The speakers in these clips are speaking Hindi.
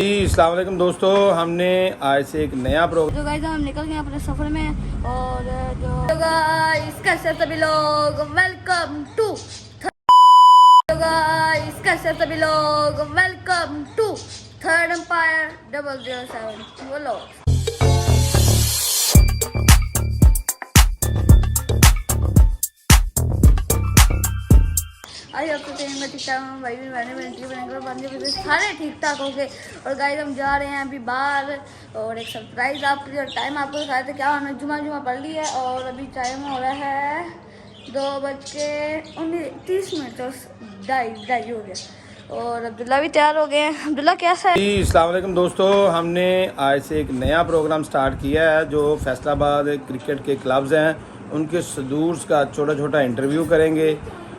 जी अस्सलाम वालेकुम दोस्तों, हमने आज से एक नया प्रोग्राम जो गाइस हम निकल गए अपने सफर में और जो गाइस कैसे सभी लोग वेलकम टू थर्ड एम्पायर 007 बोलो। आई आपको ट्रेन में ठीक ठाक हूँ भाई भी मैंने बनेंगे सारे ठीक ठाक हो गए। और गाइस हम जा रहे हैं अभी बाहर और एक सरप्राइज आपके लिए। टाइम आपको दिखाया था क्या होना, जुमा पढ़ ली है और अभी टाइम हो रहा है 2:30 तो ढाई हो गया। और अब्दुल्ला भी तैयार हो गए हैं। अब्दुल्ला कैसा है? जी अस्सलाम वालेकुम दोस्तों, हमने आज से एक नया प्रोग्राम स्टार्ट किया है जो फैसलाबाद क्रिकेट के क्लब्स हैं उनके सदूर्स का छोटा छोटा इंटरव्यू करेंगे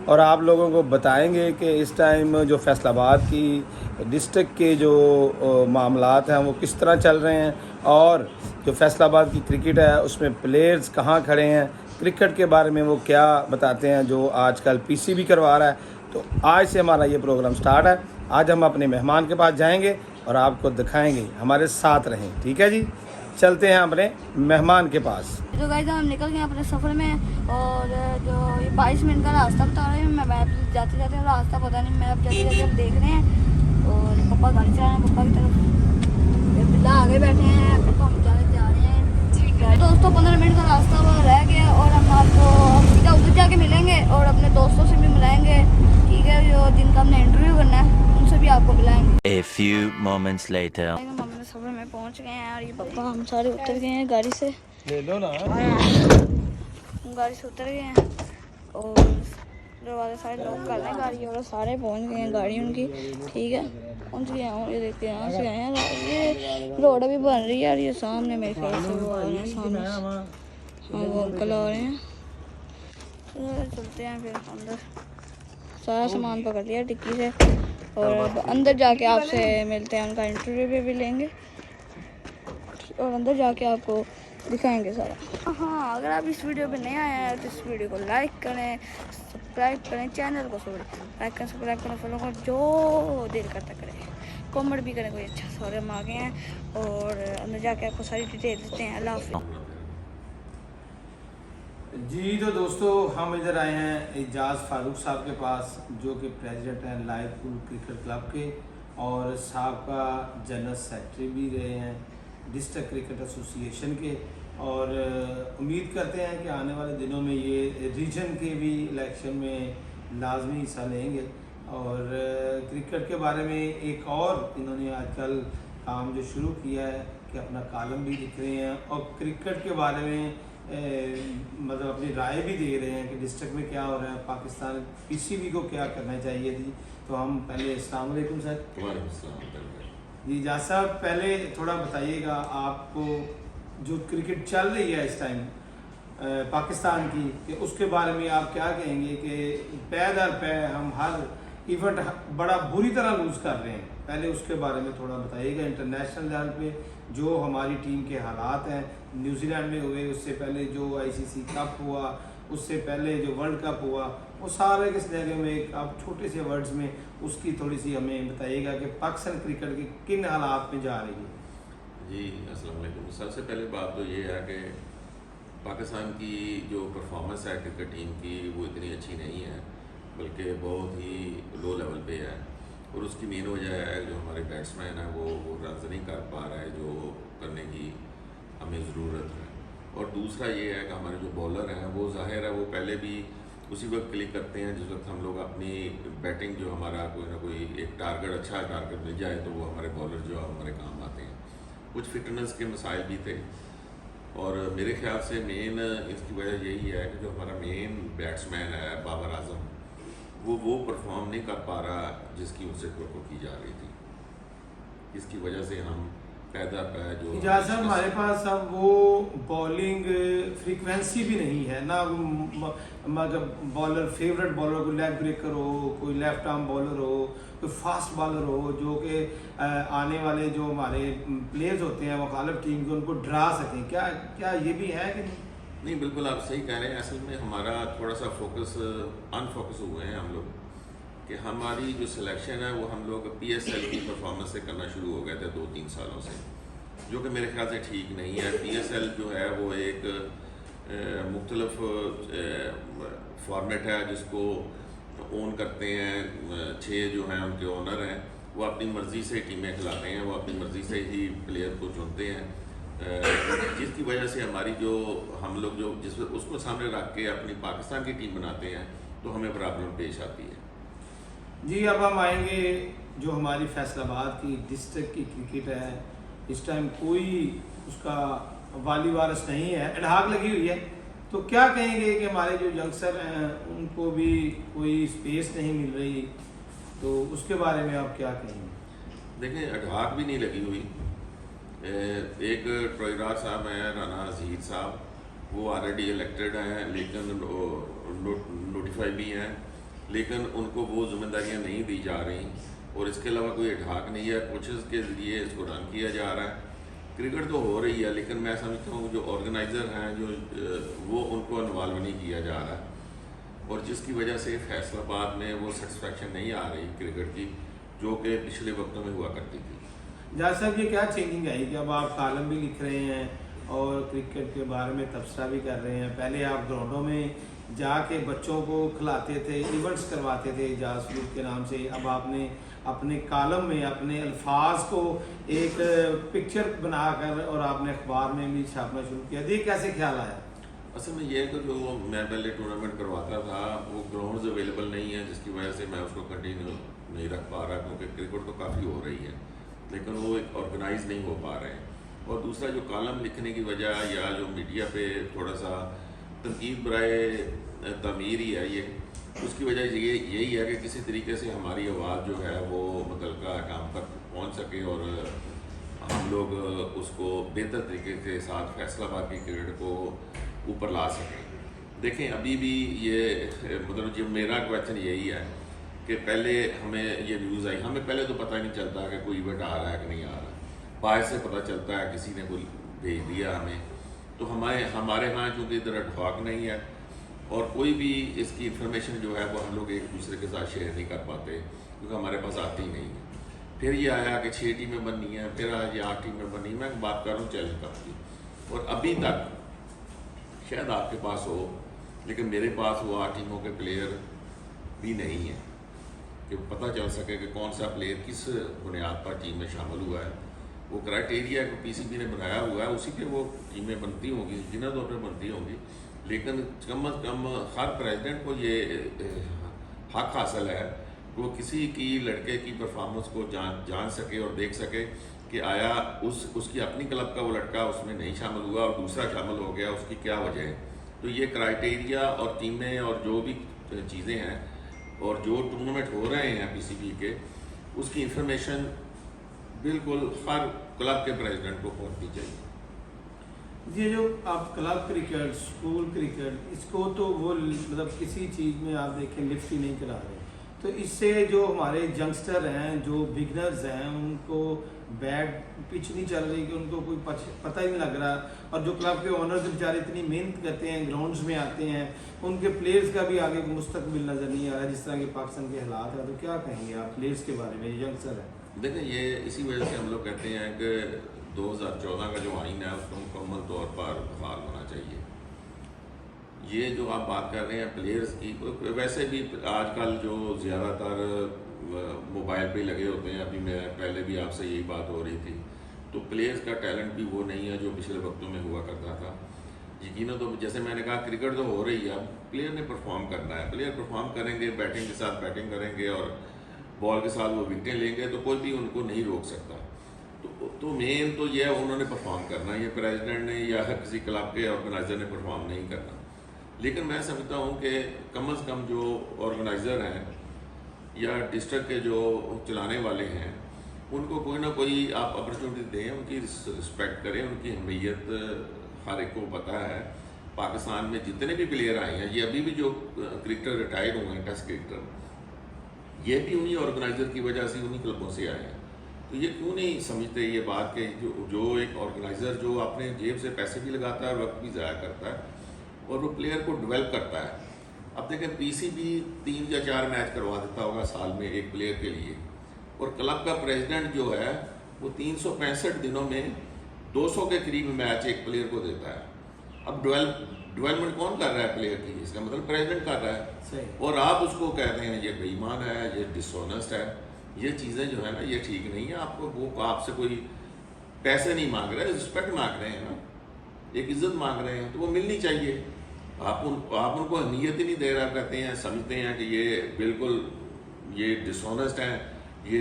और आप लोगों को बताएंगे कि इस टाइम जो फैसलाबाद की डिस्ट्रिक्ट के जो मामलात हैं वो किस तरह चल रहे हैं और जो फैसलाबाद की क्रिकेट है उसमें प्लेयर्स कहाँ खड़े हैं, क्रिकेट के बारे में वो क्या बताते हैं जो आजकल पीसीबी करवा रहा है। तो आज से हमारा ये प्रोग्राम स्टार्ट है। आज हम अपने मेहमान के पास जाएंगे और आपको दिखाएंगे, हमारे साथ रहें, ठीक है जी। चलते हैं अपने मेहमान के पास। जो गाइस हम निकल गए अपने सफ़र में और जो ये 22 मिनट का रास्ता बता रहे हैं। मैं मैप जाते जाते रास्ता पता नहीं, मैप जाते जाते हम देख रहे हैं और पापा गाड़ी चला रहे हैं, पापा की तरफ बिल्ला आगे बैठे हैं, पापा हम जा रहे हैं। दोस्तों 15 मिनट का रास्ता वो रह गया और हम आपको सीधा उधर जाके मिलेंगे और अपने दोस्तों से भी मिलाएंगे, ठीक है। जो जिनका हमने इंटरव्यू करना है उनसे भी आपको मिलाएंगे। A few moments later. हम अपने सफ़र में पहुंच गए हैं और ये पापा हम सारे उतर गए हैं गाड़ी से। ले लो ना, गाड़ी से उतर गए हैं और दरवाजे सारे लॉक कर रहे हैं गाड़ी और सारे पहुंच गए हैं गाड़ी उनकी, ठीक है। पहुंच गए हैं, ये देखते हैं यहाँ से आए हैं। ये रोड अभी बन रही है और ये सामने मेरे ख्याल से वो आ रहे हैं, सामने हाँ वो अंकल आ रहे हैं। चलते हैं फिर अंदर, सारा सामान पकड़ लिया टिक्की से और अब अंदर जाके आपसे मिलते हैं, उनका इंटरव्यू भी लेंगे और अंदर जाके आपको दिखाएंगे सारा। हाँ, अगर आप इस वीडियो पे नए आए हैं तो इस वीडियो को लाइक करें, सब्सक्राइब करें, चैनल को लाइक करें, सब्सक्राइब करें, फॉलो करें, जो दिल करता करें, कमेंट भी करें कोई अच्छा सा। और हम आ गए हैं और अंदर जाके आपको सारी डिटेल देते हैं। अल्लाह हाफ़िज़। जी तो दोस्तों हम इधर आए हैं एजाज फारूक साहब के पास जो कि प्रेसिडेंट हैं लाइवपुर क्रिकेट क्लब के और साहबका जनरल सेक्रेटरी भी रहे हैं डिस्ट्रिक्ट क्रिकेट एसोसिएशन के। और उम्मीद करते हैं कि आने वाले दिनों में ये रीजन के भी इलेक्शन में लाजमी हिस्सा लेंगे। और क्रिकेट के बारे में एक और इन्होंने आजकल काम जो शुरू किया है कि अपना कॉलम भी लिख रहे हैं और क्रिकेट के बारे में मतलब अपनी राय भी दे रहे हैं कि डिस्ट्रिक्ट में क्या हो रहा है, पाकिस्तान पीसीबी को क्या करना चाहिए जी। तो हम पहले अस्सलाम वालेकुम सर। जी जाज साहब, पहले थोड़ा बताइएगा आपको जो क्रिकेट चल रही है इस टाइम पाकिस्तान की, कि उसके बारे में आप क्या कहेंगे कि पै दर पै हम हर इवेंट बड़ा बुरी तरह लूज़ कर रहे हैं। पहले उसके बारे में थोड़ा बताइएगा। इंटरनेशनल लेवल पे जो हमारी टीम के हालात हैं, न्यूजीलैंड में हुए, उससे पहले जो आईसीसी कप हुआ, उससे पहले जो वर्ल्ड कप हुआ, वो सारे के सिनेरियो में एक आप छोटे से वर्ड्स में उसकी थोड़ी सी हमें बताइएगा कि पाकिस्तान क्रिकेट के किन हालात में जा रही है। जी अस्सलाम वालेकुम। सबसे पहले बात तो ये है कि पाकिस्तान की जो परफॉर्मेंस है क्रिकेट टीम की वो इतनी अच्छी नहीं है, बल्कि बहुत ही लो लेवल पे है। और उसकी मेन वजह है जो हमारे बैट्समैन है वो रन नहीं कर पा रहा है जो करने की हमें ज़रूरत है। और दूसरा ये है कि हमारे जो बॉलर हैं वो ज़ाहिर है वो पहले भी उसी वक्त क्लिक करते हैं जिस वक्त हम लोग अपनी बैटिंग जो हमारा कोई ना कोई एक टारगेट अच्छा टारगेट मिल जाए तो वो हमारे बॉलर जो हमारे काम आते हैं। कुछ फिटनेस के मसाइल भी थे और मेरे ख्याल से मेन इसकी वजह यही है कि जो हमारा मेन बैट्समैन है बाबर आजम वो परफॉर्म नहीं कर पा रहा जिसकी उनसे तवक्को की जा रही थी, इसकी वजह से हम पैदा जो इजाज़ साहब हमारे पास अब वो बॉलिंग फ्रीक्वेंसी भी नहीं है ना, मतलब बॉलर फेवरेट बॉलर कोई लेग ब्रेकर हो, कोई लेफ्ट आर्म बॉलर हो, कोई फास्ट बॉलर हो जो कि आने वाले जो हमारे प्लेयर्स होते हैं मुखालिफ टीम के उनको डरा सकें। क्या ये भी है कि नहीं? नहीं, बिल्कुल आप सही कह रहे हैं। असल में हमारा थोड़ा सा फोकस अनफोकस हुए हैं हम लोग कि हमारी जो सिलेक्शन है वो हम लोग PSL की परफॉर्मेंस से करना शुरू हो गए थे 2-3 सालों से, जो कि मेरे ख्याल से ठीक नहीं है। PSL जो है वो एक मुख्तलिफ फॉर्मेट है जिसको ओन करते हैं 6 जो हैं उनके ओनर हैं, वो अपनी मर्ज़ी से टीमें खिलाते हैं, वो अपनी मर्ज़ी से ही प्लेयर को चुनते हैं, जिसकी वजह से हमारी जो हम लोग जो जिस उसको सामने रख के अपनी पाकिस्तान की टीम बनाते हैं तो हमें प्रॉब्लम पेश आती है। जी, अब हम आएंगे जो हमारी फैसलाबाद की डिस्ट्रिक्ट की क्रिकेट है, इस टाइम कोई उसका वाली वारस नहीं है, एडहाक लगी हुई है, तो क्या कहेंगे कि हमारे जो यंगस्टर हैं उनको भी कोई स्पेस नहीं मिल रही, तो उसके बारे में आप क्या कहेंगे? देखें, एडहाक भी नहीं लगी हुई। एक ट्रोइरार साहब हैं, राना अजीज साहब, वो ऑलरेडी इलेक्टेड हैं, लेकिन नोटिफाई भी हैं, लेकिन उनको वो जिम्मेदारियां नहीं दी जा रही, और इसके अलावा कोई एडहाक नहीं है। कोचेज़ के ज़रिए इसको रन किया जा रहा है। क्रिकेट तो हो रही है, लेकिन मैं समझता हूँ जो ऑर्गेनाइज़र हैं जो वो उनको इन्वॉल्व नहीं किया जा रहा, और जिसकी वजह से फैसलाबाद में वो सेटिस्फेक्शन नहीं आ रही क्रिकेट की, जो कि पिछले वक्तों में हुआ करती थी। जाहिर साहब, ये क्या चेंजिंग आई कि अब आप कालम भी लिख रहे हैं और क्रिकेट के बारे में तबसरा भी कर रहे हैं? पहले आप ग्राउंडों में जाके बच्चों को खिलाते थे, इवेंट्स करवाते थे एजाज फरूक के नाम से, अब आपने अपने कालम में अपने अल्फाज को एक पिक्चर बनाकर और आपने अखबार में भी छापना शुरू किया, ये कैसे ख्याल आया? असल में ये है कि जो मैं पहले टूर्नामेंट करवाता था वो ग्राउंड्स अवेलेबल नहीं है, जिसकी वजह से मैं उसको कंटिन्यू नहीं रख पा रहा, क्योंकि क्रिकेट तो काफ़ी हो रही है लेकिन वो एक ऑर्गेनाइज नहीं हो पा रहे हैं। और दूसरा जो कॉलम लिखने की वजह या जो मीडिया पे थोड़ा सा तनकीद बराए तमीर ही है, ये उसकी वजह यही है कि किसी तरीके से हमारी आवाज़ जो है वो मुतल्लिका काम तक पहुंच सके और हम लोग उसको बेहतर तरीके के साथ फैसलाबाद की क्रिकेट को ऊपर ला सकें। देखें, अभी भी ये मतलब जो मेरा क्वेश्चन यही है कि पहले हमें ये न्यूज़ आई, हमें पहले तो पता ही नहीं चलता कि कोई इवेंट आ रहा है कि नहीं आ रहा, बाहर से पता चलता है, किसी ने कोई भेज दिया हमें, तो हमारे यहाँ चूँकि इधर एडहॉक नहीं है और कोई भी इसकी इंफॉर्मेशन जो है वो हम लोग एक दूसरे के साथ शेयर नहीं कर पाते, क्योंकि हमारे पास आती ही नहीं है। फिर ये आया कि 6 टीमें बननी है, फिर आज ये 8 टीमें बननी। मैं बात कर रहा हूँ चैलेंज कप की, और अभी तक शायद आपके पास हो, लेकिन मेरे पास वो 8 टीमों के प्लेयर भी नहीं है कि पता चल सके कि कौन सा प्लेयर किस बुनियाद पर टीम में शामिल हुआ है। वो क्राइटेरिया को PCB ने बनाया हुआ है, उसी पे वो टीमें बनती होंगी, जिन्हें तौर पर बनती होंगी, लेकिन कम अज़ कम हर प्रेसिडेंट को ये हक हासिल है वो किसी की लड़के की परफॉर्मेंस को जान सके और देख सके कि आया उसकी अपनी क्लब का वो लड़का उसमें नहीं शामिल हुआ और दूसरा शामिल हो गया, उसकी क्या वजह है। तो ये क्राइटेरिया और टीमें और जो भी चीज़ें हैं और जो टूर्नामेंट हो रहे हैं PCB के, उसकी इंफॉर्मेशन बिल्कुल हर क्लब के प्रेसिडेंट को पहुंचनी चाहिए। ये जो आप क्लब क्रिकेट, स्कूल क्रिकेट, इसको तो वो मतलब किसी चीज़ में आप देखें लिफ्ट ही नहीं करा रहे, तो इससे जो हमारे यंगस्टर हैं, जो बिगनर्स हैं, उनको बैड पिच नहीं चल रही कि उनको कोई पता ही नहीं लग रहा, और जो क्लब के ओनर्स बेचारे इतनी मेहनत करते हैं, ग्राउंड्स में आते हैं, उनके प्लेयर्स का भी आगे मुस्तकबिल नज़र नहीं आ रहा जिस तरह के पाकिस्तान के हालात हैं। तो क्या कहेंगे आप प्लेयर्स के बारे में, यंगस्टर हैं? देखें, ये इसी वजह से हम लोग कहते हैं कि 2014 का जो आइन है उसको मुकम्मल तौर पर बहाल होना चाहिए। ये जो आप बात कर रहे हैं प्लेयर्स की, वैसे भी आजकल जो ज़्यादातर मोबाइल पे लगे होते हैं, अभी मैं पहले भी आपसे यही बात हो रही थी, तो प्लेयर्स का टैलेंट भी वो नहीं है जो पिछले वक्तों में हुआ करता था। यकीनन तो जैसे मैंने कहा क्रिकेट तो हो रही है, अब प्लेयर ने परफॉर्म करना है, प्लेयर परफॉर्म करेंगे, बैटिंग के साथ बैटिंग करेंगे और बॉल के साथ वो विकेटें लेंगे, तो कोई भी उनको नहीं रोक सकता। तो मेन तो यह है उन्होंने परफॉर्म करना, ये प्रेसिडेंट ने या किसी क्लब के ऑर्गेनाइज़र ने परफॉर्म नहीं करना। लेकिन मैं समझता हूँ कि कम से कम जो ऑर्गेनाइज़र हैं या डिस्ट्रिक्ट के जो चलाने वाले हैं, उनको कोई ना कोई आप अपॉर्चुनिटी दें, उनकी रिस्पेक्ट करें, उनकी अहमियत हर एक को पता है। पाकिस्तान में जितने भी प्लेयर आए हैं, ये अभी भी जो क्रिकेटर रिटायर्ड हुए हैं, टेस्ट क्रिकेटर, ये भी उन्हीं ऑर्गेनाइज़र की वजह से उन्हीं क्लबों से आए हैं। तो ये क्यों नहीं समझते ये बात कि जो एक ऑर्गेनाइज़र जो अपने जेब से पैसे भी लगाता है, वक्त भी ज़ाया करता है और वो प्लेयर को डेवलप करता है, अब देखें पीसीबी 3 या 4 मैच करवा देता होगा साल में एक प्लेयर के लिए, और क्लब का प्रेसिडेंट जो है वो 365 दिनों में 200 के करीब मैच एक प्लेयर को देता है। अब डेवलपमेंट कौन कर रहा है प्लेयर की? इसका मतलब प्रेसिडेंट कर रहा है। सही। और आप उसको कहते हैं ये बेईमान है, ये डिसऑनेस्ट है। ये चीज़ें जो है ना ये ठीक नहीं है। आपको वो आपसे कोई पैसे नहीं मांग रहे, रिस्पेक्ट मांग रहे हैं ना, एक इज्जत मांग रहे हैं, तो वो मिलनी चाहिए। आप उनको अहमियत ही नहीं दे रहा, कहते हैं समझते हैं कि ये बिल्कुल ये डिसऑनेस्ट हैं, ये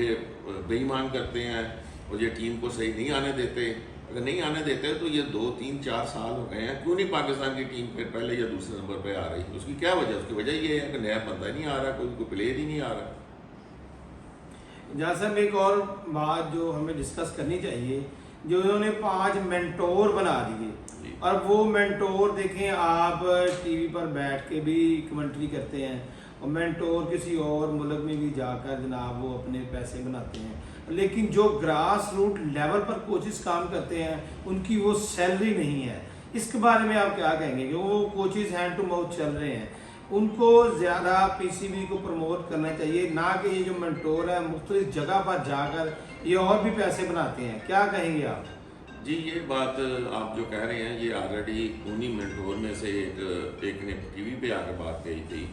बेईमान करते हैं और ये टीम को सही नहीं आने देते। अगर नहीं आने देते तो ये 2, 3, 4 साल हो गए हैं, क्यों नहीं पाकिस्तान की टीम पे पहले या दूसरे नंबर पे आ रही? उसकी क्या वजह? उसकी वजह ये है कि नया बंदा ही नहीं आ रहा, कोई प्लेयर ही नहीं आ रहा। जहाँ साहब एक और बात जो हमें डिस्कस करनी चाहिए, जो इन्होंने 5 मेंटोर बना दिए, और वो मेंटोर देखें आप टीवी पर बैठ के भी कमेंट्री करते हैं, और मेंटोर किसी और मुल्क में भी जाकर जनाब वो अपने पैसे बनाते हैं, लेकिन जो ग्रास रूट लेवल पर कोचेस काम करते हैं उनकी वो सैलरी नहीं है। इसके बारे में आप क्या कहेंगे कि वो कोचेस हैंड टू माउथ चल रहे हैं, उनको ज़्यादा पीसीबी को प्रमोट करना चाहिए, ना कि ये जो मेंटोर है मुख्तलिफ जगह पर जाकर ये और भी पैसे बनाते हैं? क्या कहेंगे आप? जी, ये बात आप जो कह रहे हैं ये ऑलरेडी उन्हीं मेंटोर में से एक ने टीवी पे आकर बात कही थी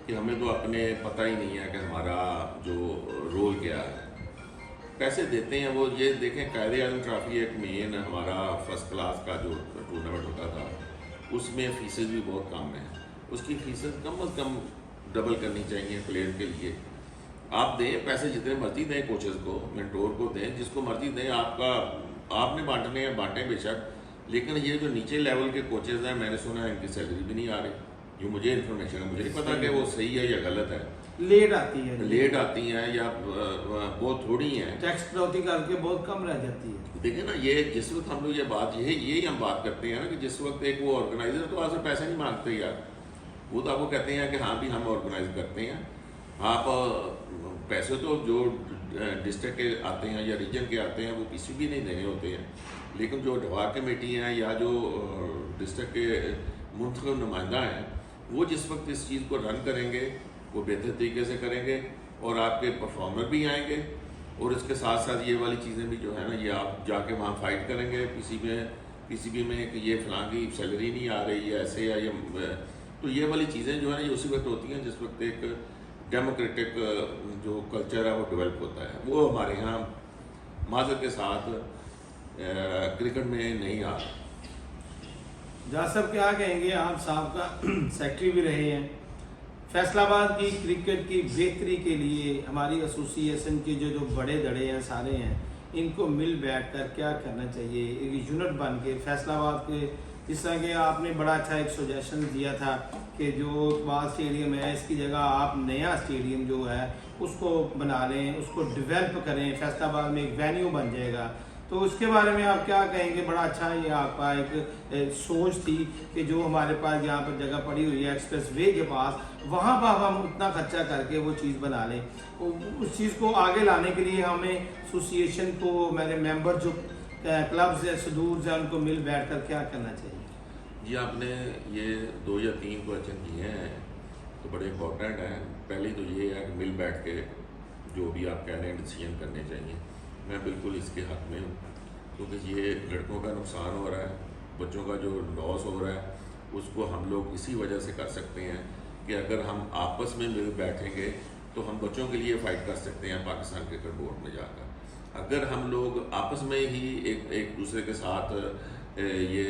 कि हमें तो अपने पता ही नहीं है कि हमारा जो रोल क्या है। पैसे देते हैं वो, ये देखें कायदे आज़म ट्रॉफी एक मेन हमारा फर्स्ट क्लास का जो टूर्नामेंट होता था, उसमें फीसेस भी बहुत कम है। उसकी फीसेस कम से कम डबल करनी चाहिए प्लेयर के लिए। आप दें पैसे जितने मर्जी दें कोचेस को, मेंटोर को दें, जिसको मर्जी दें, आपने बांटने हैं बांटें बेशक, लेकिन ये जो नीचे लेवल के कोचेस हैं मैंने सुना है इनकी सैलरी भी नहीं आ रही। जो मुझे इन्फॉर्मेशन है, मुझे नहीं पता कि वो सही है या गलत है। लेट आती है, लेट आती हैं या बहुत थोड़ी हैं, टैक्स कटौती करके बहुत कम रह जाती है। देखिए ना, ये जिस वक्त हम लोग ये बात यही हम बात करते हैं ना कि जिस वक्त एक वो ऑर्गेनाइजर तो आपसे पैसे नहीं मांगते यार, वो तो आपको कहते हैं कि हाँ भी हम ऑर्गेनाइज करते हैं। आप पैसे तो जो डिस्ट्रिक्ट के आते हैं या रीजन के आते हैं वो किसी भी नहीं देने होते हैं, लेकिन जो ढवा कमेटी हैं या जो डिस्ट्रिक्ट के मुंतखब नुमाइंदा हैं वो जिस वक्त इस चीज़ को रन करेंगे वो बेहतर तरीके से करेंगे और आपके परफॉर्मर भी आएंगे, और इसके साथ साथ ये वाली चीज़ें भी जो है ना ये आप जाके वहाँ फाइट करेंगे पीसीबी में कि ये फलां की सैलरी नहीं आ रही है ऐसे या ये, तो ये वाली चीज़ें जो है ये उसी वक्त होती हैं जिस वक्त एक डेमोक्रेटिक जो कल्चर है वो डेवलप होता है। वो हमारे यहाँ माजर के साथ क्रिकेट में नहीं आ रहा। जहाँ सब क्या कहेंगे, आप साहब का सेक्रेटरी भी रहे हैं, फैसलाबाद की क्रिकेट की बेहतरी के लिए हमारी एसोसिएशन के जो बड़े धड़े हैं सारे हैं, इनको मिल बैठ कर क्या करना चाहिए, एक यूनिट बन के फैसलाबाद के, जिस तरह के आपने बड़ा अच्छा एक सजेशन दिया था कि जो इकबाल स्टेडियम है इसकी जगह आप नया स्टेडियम जो है उसको बना लें, उसको डेवलप करें, फैसलाबाद में एक वेन्यू बन जाएगा। तो उसके बारे में आप क्या कहेंगे? बड़ा अच्छा ये आपका एक सोच थी कि जो हमारे पास यहाँ पर जगह पड़ी हुई है एक्सप्रेस वे के पास, वहाँ पर हम उतना खर्चा करके वो चीज़ बना लें। उस चीज़ को आगे लाने के लिए हमें एसोसिएशन को, मेरे मेंबर जो क्लब्स है, सदूर्स हैं, उनको मिल बैठ कर क्या करना चाहिए? जी, आपने ये 2 या 3 क्वेश्चन किए हैं तो बड़े इम्पोर्टेंट हैं। पहले तो ये है कि मिल बैठ के जो भी आप कह रहे हैं डिसीजन करने चाहिए। मैं बिल्कुल इसके हक में हूँ, क्योंकि ये लड़कों का नुकसान हो रहा है, बच्चों का जो लॉस हो रहा है उसको हम लोग इसी वजह से कर सकते हैं कि अगर हम आपस में मिल बैठेंगे तो हम बच्चों के लिए फ़ाइट कर सकते हैं पाकिस्तान क्रिकेट बोर्ड में जाकर। अगर हम लोग आपस में ही एक दूसरे के साथ ये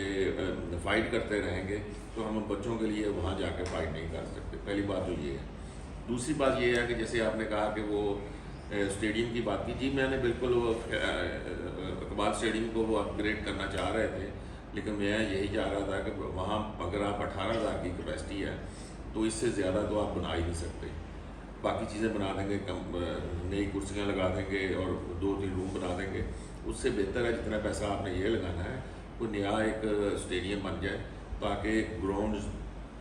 फ़ाइट करते रहेंगे तो हम बच्चों के लिए वहाँ जाकर फ़ाइट नहीं कर सकते। पहली बात तो ये है। दूसरी बात ये है कि जैसे आपने कहा कि वो स्टेडियम की बात की, जी मैंने बिल्कुल वो इकबाल स्टेडियम को वो अपग्रेड करना चाह रहे थे, लेकिन मैं यही चाह रहा था कि वहाँ अगर आप 18,000 की कैपेसिटी है तो इससे ज़्यादा तो आप बना ही नहीं सकते। बाकी चीज़ें बना देंगे, नई कुर्सियाँ लगा देंगे और 2-3 रूम बना देंगे, उससे बेहतर है जितना पैसा आपने ये लगाना है कोई नया एक स्टेडियम बन जाए ताकि ग्राउंड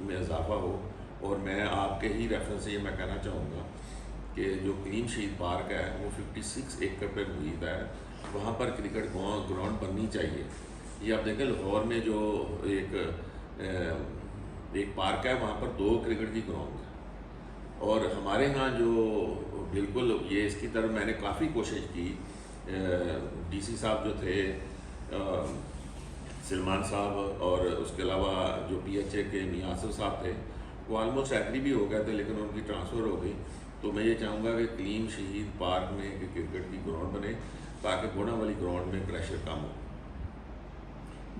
में इजाफा हो। और मैं आपके ही रेफरेंस से ये मैं कहना चाहूँगा कि जो क्लीन शीट पार्क है वो 56 एकड़ पर मुहित है, वहाँ पर क्रिकेट ग्राउंड बननी चाहिए। ये आप देखें लाहौर में जो एक एक पार्क है, वहाँ पर 2 क्रिकेट की ग्राउंड है। और हमारे यहाँ जो बिल्कुल ये इसकी तरफ मैंने काफ़ी कोशिश की, डीसी साहब जो थे सलमान साहब, और उसके अलावा जो PHA के मियासर साहब थे, वो ऑलमोस्ट एग्री भी हो गए थे, लेकिन उनकी ट्रांसफ़र हो गई। तो मैं ये चाहूँगा कि क्लीन शहीद पार्क में कि क्रिकेट की ग्राउंड बने, ताकि गुणा वाली ग्राउंड में प्रेशर कम हो।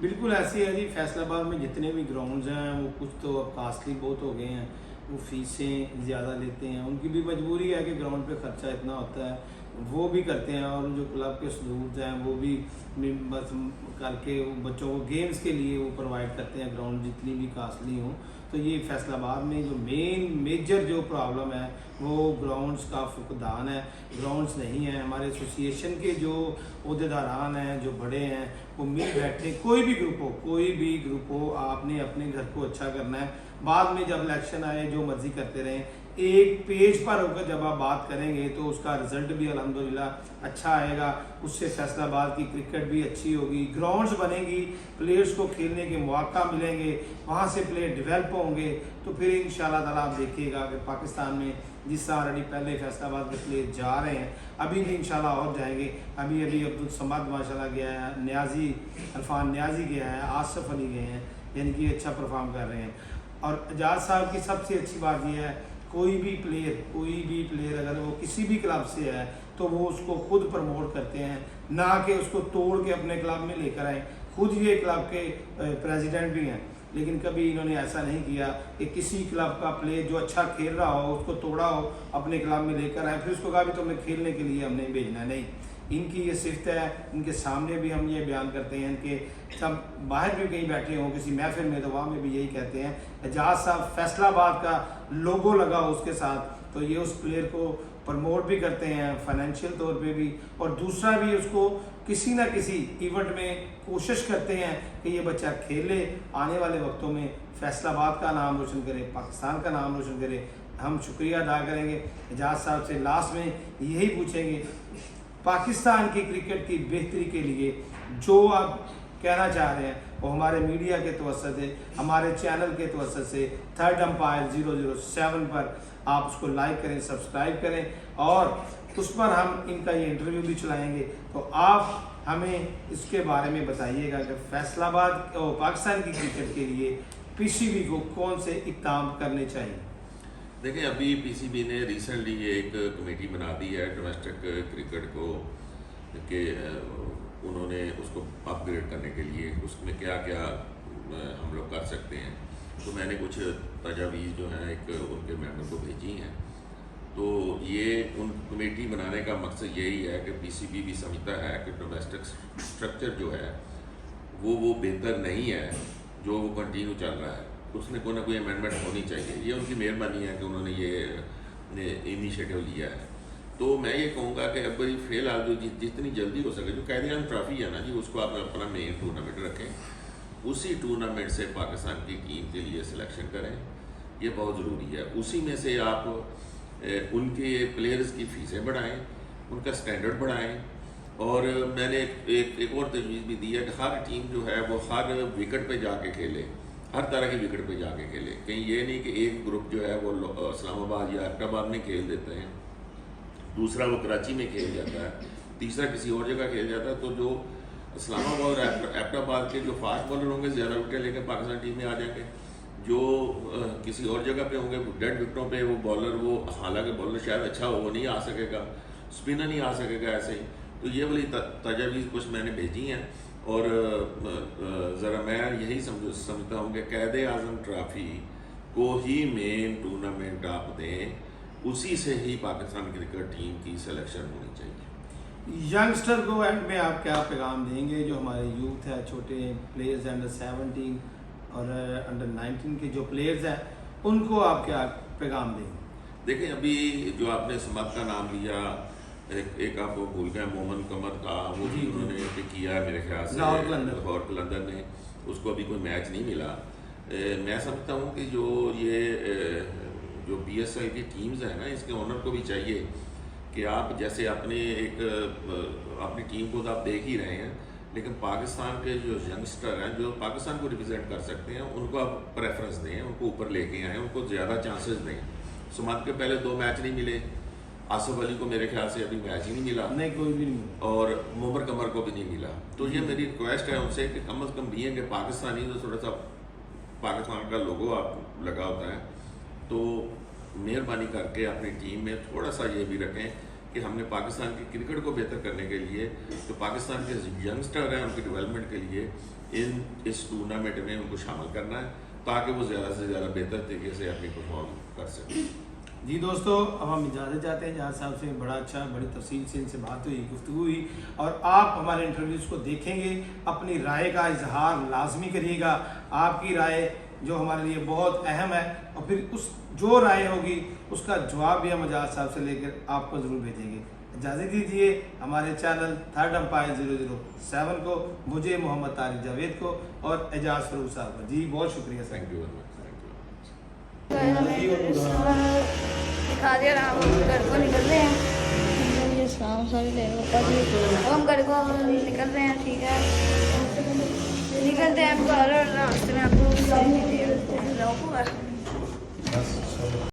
बिल्कुल ऐसी है जी। फैसलाबाद में जितने भी ग्राउंड्स हैं वो कुछ तो अब कास्टली बहुत हो गए हैं, वो फीसें ज़्यादा लेते हैं, उनकी भी मजबूरी है कि ग्राउंड पे ख़र्चा इतना होता है, वो भी करते हैं। और जो क्लब के सदूर हैं वो भी बस करके वो बच्चों को गेम्स के लिए वो प्रोवाइड करते हैं ग्राउंड, जितनी भी कास्टली हों। तो ये फैसलाबाद में जो मेजर जो प्रॉब्लम है वो ग्राउंड्स का फुकदान है, ग्राउंड्स नहीं है। हमारे एसोसिएशन के जो अहदेदारान हैं, जो बड़े हैं, वो मिल बैठे, कोई भी ग्रुप हो, आपने अपने घर को अच्छा करना है। बाद में जब इलेक्शन आए जो मर्जी करते रहें, एक पेज पर होकर जब आप बात करेंगे तो उसका रिजल्ट भी अल्हम्दुलिल्लाह अच्छा आएगा। उससे फैसलाबाद की क्रिकेट भी अच्छी होगी, ग्राउंड्स बनेंगी, प्लेयर्स को खेलने के मौका मिलेंगे, वहाँ से प्लेयर डेवलप होंगे। तो फिर इंशाल्लाह ताला आप देखिएगा कि पाकिस्तान में जिस ऑलरेडी पहले फैसलाबाद के प्लेयर जा रहे हैं, अभी भी इंशाल्लाह और जाएंगे। अभी अब्दुल समद माशाल्लाह गया है, न्याजी अरफान न्याजी गया है, आसफ अली गए हैं, यानी कि अच्छा परफॉर्म कर रहे हैं। और एजाज साहब की सबसे अच्छी बात यह है, कोई भी प्लेयर अगर वो किसी भी क्लब से है तो वो उसको खुद प्रमोट करते हैं, ना कि उसको तोड़ के अपने क्लब में लेकर आए। खुद ये क्लब के प्रेसिडेंट भी हैं, लेकिन कभी इन्होंने ऐसा नहीं किया कि किसी क्लब का प्लेयर जो अच्छा खेल रहा हो उसको तोड़ा हो, अपने क्लब में लेकर आए, फिर उसको कहा भी तुम्हें खेलने के लिए हमने भेजना नहीं। इनकी ये सिफ्त है, इनके सामने भी हम ये बयान करते हैं, इनके सब बाहर भी कहीं बैठे हों किसी महफिल में तो वहाँ में भी यही कहते हैं, एजाज साहब फैसलाबाद का लोगो लगा उसके साथ, तो ये उस प्लेयर को प्रमोट भी करते हैं फाइनेंशियल तौर पे भी, और दूसरा भी उसको किसी ना किसी इवेंट में कोशिश करते हैं कि ये बच्चा खेले, आने वाले वक्तों में फैसलाबाद का नाम रोशन करे, पाकिस्तान का नाम रोशन करे। हम शुक्रिया अदा करेंगे एजाज साहब से। लास्ट में यही पूछेंगे, पाकिस्तान की क्रिकेट की बेहतरी के लिए जो आप कहना चाह रहे हैं वो हमारे मीडिया के तवस्सुत से, हमारे चैनल के तवस्सुत से थर्ड अंपायर 007 पर आप उसको लाइक करें, सब्सक्राइब करें, और उस पर हम इनका ये इंटरव्यू भी चलाएंगे। तो आप हमें इसके बारे में बताइएगा कि फैसलाबाद और पाकिस्तान की क्रिकेट के लिए PCB को कौन से इक़दाम करने चाहिए। देखिए, अभी PCB ने रिसेंटली एक कमेटी बना दी है डोमेस्टिक क्रिकेट को, कि उन्होंने उसको अपग्रेड करने के लिए उसमें क्या क्या हम लोग कर सकते हैं। तो मैंने कुछ तजावीज़ जो हैं एक उनके मेंबर को भेजी हैं। तो ये उन कमेटी बनाने का मकसद यही है कि PCB भी समझता है कि डोमेस्टिक स्ट्रक्चर जो है वो बेहतर नहीं है, जो वो कंटिन्यू चल रहा है, उसमें कोई ना कोई अमेंडमेंट होनी चाहिए। ये उनकी मेहरबानी है कि उन्होंने ये इनिशिएटिव लिया है। तो मैं ये कहूँगा कि अब बड़ी फ़िलहाल जो जितनी जल्दी हो सके, जो कायदे-आज़म ट्रॉफ़ी है ना जी, उसको आप अपना मेन टूर्नामेंट रखें, उसी टूर्नामेंट से पाकिस्तान की टीम के लिए सिलेक्शन करें, ये बहुत ज़रूरी है। उसी में से आप उनके प्लेयर्स की फ़ीसें बढ़ाएँ, उनका स्टैंडर्ड बढ़ाएँ। और मैंने एक और तजवीज़ भी दी है कि हर टीम जो है वो हर विकेट पे जाके खेले, हर तरह की विकेट पे जाके खेले। कहीं ये नहीं कि एक ग्रुप जो है वो इस्लामाबाद या एबटाबाद में खेल देते हैं, दूसरा वो कराची में खेल जाता है, तीसरा किसी और जगह खेल जाता है। तो जो इस्लामाबाद और एबटाबाद के जो फास्ट बॉलर होंगे ज़्यादा विकेट लेकर पाकिस्तान टीम में आ जाएंगे, जो किसी और जगह पे होंगे डेड विकेटों पे वो बॉलर, वो हालांकि बॉलर शायद अच्छा हो, वो नहीं आ सकेगा, स्पिनर नहीं आ सकेगा ऐसे ही। तो ये वाली तजावीज़ कुछ मैंने भेजी हैं, और ज़रा मैं यही समझता हूँ कि कायदे-आज़म ट्रॉफ़ी को ही मेन टूर्नामेंट आप दें, उसी से ही पाकिस्तान क्रिकेट टीम की सिलेक्शन होनी चाहिए। यंगस्टर को एंड में आप क्या पैगाम देंगे, जो हमारे यूथ है, छोटे प्लेयर्स अंडर 17 और अंडर 19 के जो प्लेयर्स हैं, उनको आप क्या पैगाम देंगे? देखिए, अभी जो आपने समद का नाम लिया, एक आप वो भूल गए, मोहम्मद कमर का, वो भी उन्होंने पिक किया है मेरे ख्याल से, लाहौर कलंदर ने, उसको अभी कोई मैच नहीं मिला। मैं समझता हूँ कि जो PSL की टीम्स हैं ना, इसके ओनर को भी चाहिए कि आप जैसे अपनी टीम को तो आप देख ही रहे हैं लेकिन पाकिस्तान के जो यंगस्टर हैं जो पाकिस्तान को रिप्रेजेंट कर सकते हैं उनको आप प्रेफरेंस दें, उनको ऊपर लेके आएँ, उनको ज़्यादा चांसेस दें। सुमात के पहले 2 मैच नहीं मिले, आसिफ अली को मेरे ख्याल से अभी मैच ही नहीं मिला, नहीं कोई भी नहीं। और मोमर कमर को भी नहीं मिला। तो ये मेरी रिक्वेस्ट है उनसे कि कम से कम बीइंग के पाकिस्तानी जो थोड़ा सा पाकिस्तान का लोगो आप लगा होता है, तो मेहरबानी करके अपनी टीम में थोड़ा सा ये भी रखें कि हमने पाकिस्तान की क्रिकेट को बेहतर करने के लिए जो पाकिस्तान के यंगस्टर हैं उनकी डेवलपमेंट के लिए इस टूर्नामेंट में उनको शामिल करना है, ताकि वो ज़्यादा से ज़्यादा बेहतर तरीके से अपनी परफॉर्म कर सकें। जी दोस्तों, अब हम इजाज़त चाहते हैं। जहाज साहब से बड़ा अच्छा, बड़ी तफसील से इनसे बात हुई, गुफ्तगू हुई, और आप हमारे इंटरव्यूज़ को देखेंगे, अपनी राय का इजहार लाजमी करिएगा। आपकी राय जो हमारे लिए बहुत अहम है, और फिर उस जो राय होगी उसका जवाब भी हम एजाज साहब से लेकर आपको ज़रूर भेजेंगे। इजाज़त दीजिए हमारे चैनल थर्ड अंपायर 007 को, मुझे मोहम्मद तारिक जावेद को और एजाज फारूक साहब को। जी बहुत शुक्रिया sir. Thank you very much. दिखा दिया ना, हम घर को निकल रहे हैं। ये शाम सारे ले अब हम घर को निकल रहे हैं। ठीक है, निकलते हैं घर, और रास्ते में आपको